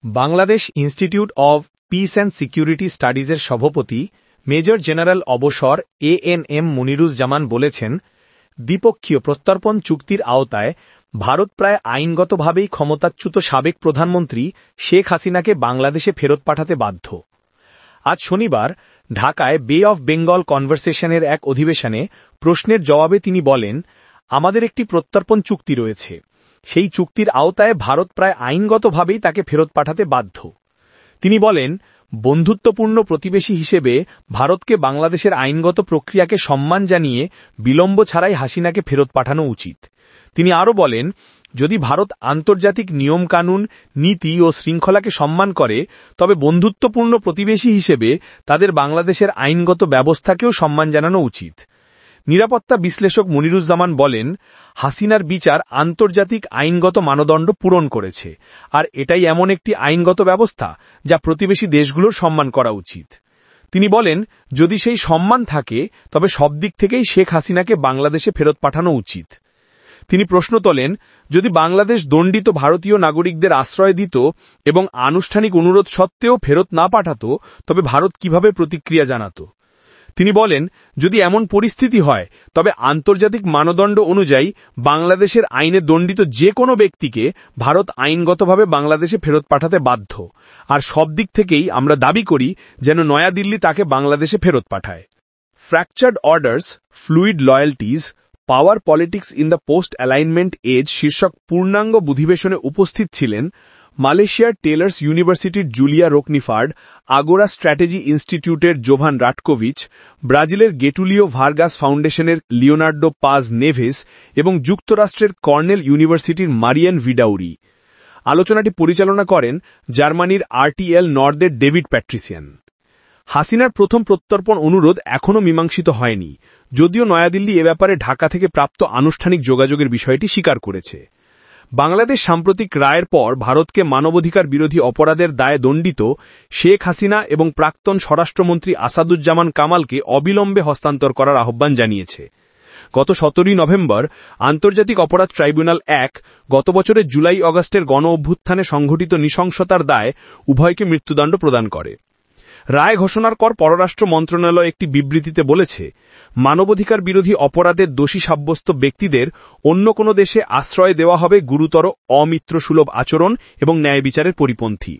Bangladesh institute of peace and security স্টাডিজের সভাপতি major general অবসর এএনএম মনিরুজ্জামান বলেছেন, দ্বিপক্ষীয় প্রত্যর্পণ চুক্তির আওতায় ভারত প্রায় আইনগতভাবেই ক্ষমতাচ্যুত সাবেক প্রধানমন্ত্রী শেখ হাসিনাকে বাংলাদেশে ফেরত পাঠাতে বাধ্য। আজ শনিবার ঢাকায় বে অফ বেঙ্গল কনভারসেশনের এক অধিবেশনে প্রশ্নের জবাবে তিনি বলেন, আমাদের একটি প্রত্যর্পণ চুক্তি রয়েছে। সেই চুক্তির আওতায় ভারত প্রায় আইনগতভাবেই তাকে ফেরত পাঠাতে বাধ্য। তিনি বলেন, বন্ধুত্বপূর্ণ প্রতিবেশী হিসেবে ভারতকে বাংলাদেশের আইনগত প্রক্রিয়াকে সম্মান জানিয়ে বিলম্ব ছাড়াই হাসিনাকে ফেরত পাঠানো উচিত। তিনি আরও বলেন, যদি ভারত আন্তর্জাতিক নিয়মকানুন, নীতি ও শৃঙ্খলাকে সম্মান করে, তবে বন্ধুত্বপূর্ণ প্রতিবেশী হিসেবে তাদের বাংলাদেশের আইনগত ব্যবস্থাকেও সম্মান জানানো উচিত। নিরাপত্তা বিশ্লেষক মনিরুজ্জামান বলেন, হাসিনার বিচার আন্তর্জাতিক আইনগত মানদণ্ড পূরণ করেছে, আর এটাই এমন একটি আইনগত ব্যবস্থা যা প্রতিবেশী দেশগুলোর সম্মান করা উচিত। তিনি বলেন, যদি সেই সম্মান থাকে তবে সব দিক থেকেই শেখ হাসিনাকে বাংলাদেশে ফেরত পাঠানো উচিত। তিনি প্রশ্ন তোলেন, যদি বাংলাদেশ দণ্ডিত ভারতীয় নাগরিকদের আশ্রয় দিত এবং আনুষ্ঠানিক অনুরোধ সত্ত্বেও ফেরত না পাঠাত, তবে ভারত কিভাবে প্রতিক্রিয়া জানাত। তিনি বলেন, যদি এমন পরিস্থিতি হয় তবে আন্তর্জাতিক মানদণ্ড অনুযায়ী বাংলাদেশের আইনে দণ্ডিত যে কোনো ব্যক্তিকে ভারত আইনগতভাবে বাংলাদেশে ফেরত পাঠাতে বাধ্য, আর সব দিক থেকেই আমরা দাবি করি যেন নয়াদিল্লি তাকে বাংলাদেশে ফেরত পাঠায়। Fractured orders, fluid loyalties, power politics in the post alignment age শীর্ষক পূর্ণাঙ্গ অধিবেশনে উপস্থিত ছিলেন মালয়েশিয়ার টেলার্স ইউনিভার্সিটির জুলিয়া রোকনিফার্ড, আগোরা স্ট্র্যাটেজি ইনস্টিটিউটের জোভান রাটকোভিচ, ব্রাজিলের গেটুলিও ভার্গাস ফাউন্ডেশনের লিওনার্ডো পাজ নেভেস এবং যুক্তরাষ্ট্রের কর্নেল ইউনিভার্সিটির মারিয়ান ভিডাউরি। আলোচনাটি পরিচালনা করেন জার্মানির আরটিএল নর্দের ডেভিড প্যাট্রিসিয়ান। হাসিনার প্রথম প্রত্যর্পণ অনুরোধ এখনও মীমাংসিত হয়নি, যদিও নয়াদিল্লি এ ব্যাপারে ঢাকা থেকে প্রাপ্ত আনুষ্ঠানিক যোগাযোগের বিষয়টি স্বীকার করেছে। বাংলাদেশ সাম্প্রতিক রায়ের পর ভারতকে মানবাধিকার বিরোধী অপরাধের দায়ে দণ্ডিত শেখ হাসিনা এবং প্রাক্তন স্বরাষ্ট্রমন্ত্রী আসাদুজ্জামান কামালকে অবিলম্বে হস্তান্তর করার আহ্বান জানিয়েছে। গত 17 নভেম্বর আন্তর্জাতিক অপরাধ ট্রাইব্যুনাল 1 গত বছরের জুলাই-অগাস্টের গণ-অভ্যুত্থানে সংঘটিত নৃশংসতার দায়ে উভয়কে মৃত্যুদণ্ড প্রদান করে। রায় ঘোষণার পর পররাষ্ট্র মন্ত্রণালয় একটি বিবৃতিতে বলেছে, মানবাধিকার বিরোধী অপরাধের দোষী সাব্যস্ত ব্যক্তিদের অন্য কোনো দেশে আশ্রয় দেওয়া হবে গুরুতর অমিত্রসুলভ আচরণ এবং ন্যায় বিচারের পরিপন্থী।